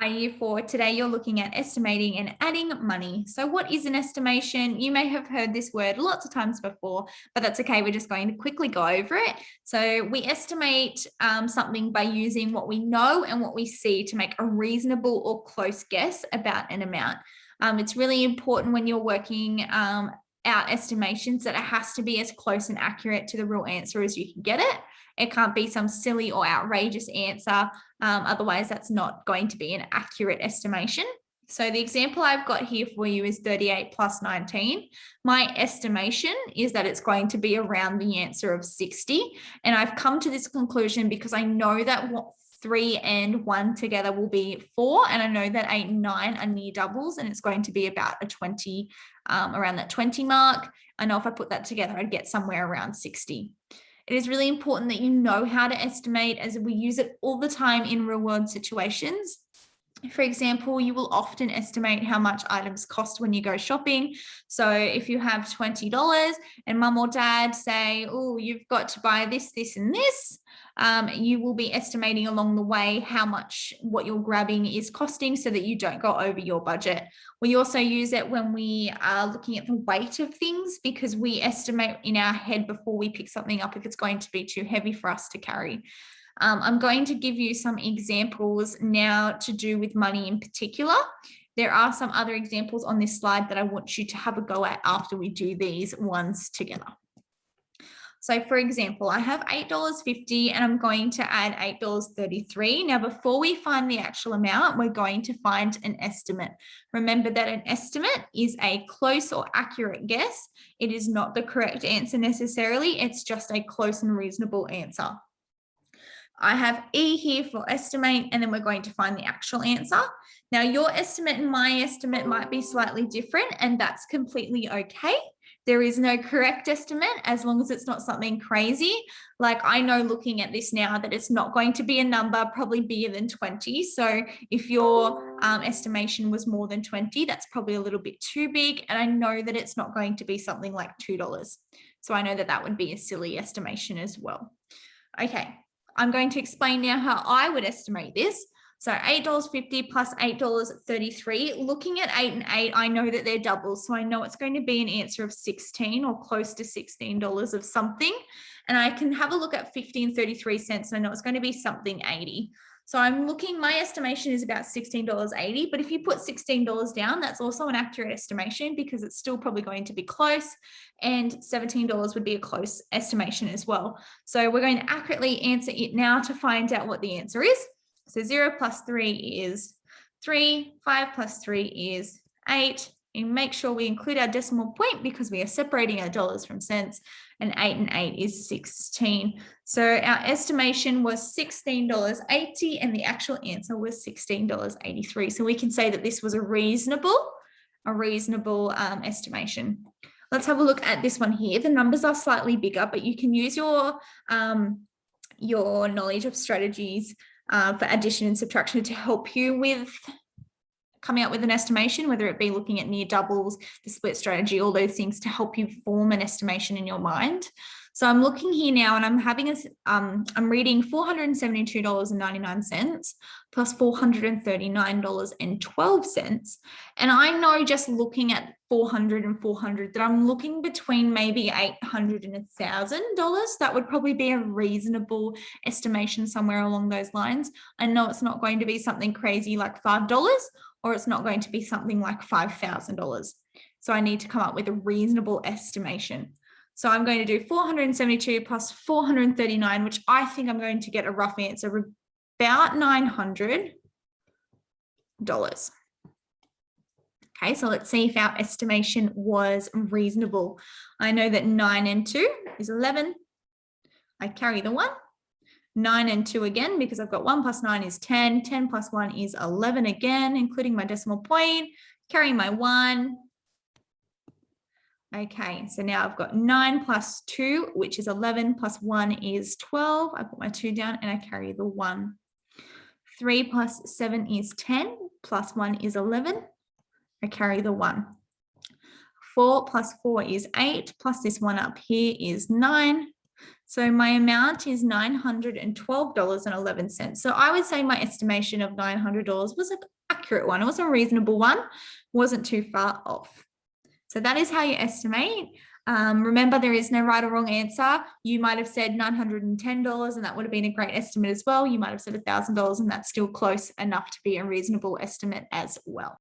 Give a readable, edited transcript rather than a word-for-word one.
Hi, Year 4. Today you're looking at estimating and adding money. So what is an estimation? You may have heard this word lots of times before, but that's okay. We're just going to quickly go over it. So we estimate something by using what we know and what we see to make a reasonable or close guess about an amount. It's really important when you're working out estimations that it has to be as close and accurate to the real answer as you can get it. It can't be some silly or outrageous answer. Otherwise, that's not going to be an accurate estimation. So the example I've got here for you is 38 plus 19. My estimation is that it's going to be around the answer of 60. And I've come to this conclusion because I know that what 3 and 1 together will be 4. And I know that 8 and 9 are near doubles, and it's going to be about a 20, around that 20 mark. I know if I put that together, I'd get somewhere around 60. It is really important that you know how to estimate, as we use it all the time in real world situations. For example, you will often estimate how much items cost when you go shopping. So if you have $20 and mum or dad say, oh, you've got to buy this, this, and this, you will be estimating along the way how much what you're grabbing is costing so that you don't go over your budget. We also use it when we are looking at the weight of things, because we estimate in our head before we pick something up if it's going to be too heavy for us to carry. I'm going to give you some examples now to do with money in particular. There are some other examples on this slide that I want you to have a go at after we do these ones together. So for example, I have $8.50 and I'm going to add $8.33. Now, before we find the actual amount, we're going to find an estimate. Remember that an estimate is a close or accurate guess. It is not the correct answer necessarily. It's just a close and reasonable answer. I have E here for estimate, and then we're going to find the actual answer. Now, your estimate and my estimate might be slightly different, and that's completely okay. There is no correct estimate as long as it's not something crazy. Like, I know looking at this now that it's not going to be a number probably bigger than 20. So if your estimation was more than 20, that's probably a little bit too big. And I know that it's not going to be something like $2. So I know that that would be a silly estimation as well. Okay. I'm going to explain now how I would estimate this. So $8.50 plus $8.33. Looking at 8 and 8, I know that they're doubles. So I know it's going to be an answer of 16 or close to $16 of something. And I can have a look at 50 and 33 cents. And I know it's going to be something 80. So I'm looking, my estimation is about $16.80, but if you put $16 down, that's also an accurate estimation because it's still probably going to be close, and $17 would be a close estimation as well. So we're going to accurately answer it now to find out what the answer is. So 0 plus 3 is 3, 5 plus 3 is 8. And make sure we include our decimal point because we are separating our dollars from cents, and 8 and 8 is 16. So our estimation was $16.80 and the actual answer was $16.83. So we can say that this was a reasonable estimation. Let's have a look at this one here. The numbers are slightly bigger, but you can use your knowledge of strategies for addition and subtraction to help you with coming up with an estimation, whether it be looking at near doubles, the split strategy, all those things to help you form an estimation in your mind. So I'm looking here now and I'm having I'm reading $472.99 plus $439.12. And I know just looking at 400 and 400 that I'm looking between maybe $800 and $1,000. That would probably be a reasonable estimation somewhere along those lines. I know it's not going to be something crazy like $5, or it's not going to be something like $5,000. So I need to come up with a reasonable estimation. So I'm going to do 472 plus 439, which I think I'm going to get a rough answer of about $900. Okay, so let's see if our estimation was reasonable. I know that 9 and 2 is 11. I carry the 1. 9 and 2 again, because I've got 1 plus 9 is 10. 10 plus 1 is 11 again, including my decimal point. Carry my 1. Okay, so now I've got 9 plus 2, which is 11, plus 1 is 12. I put my 2 down and I carry the 1. 3 plus 7 is 10, plus 1 is 11. I carry the 1. 4 plus 4 is 8, plus this one up here is 9. So my amount is $912.11. So I would say my estimation of $900 was an accurate one. It was a reasonable one, wasn't too far off. So that is how you estimate. Remember, there is no right or wrong answer. You might have said $910 and that would have been a great estimate as well. You might have said $1,000 and that's still close enough to be a reasonable estimate as well.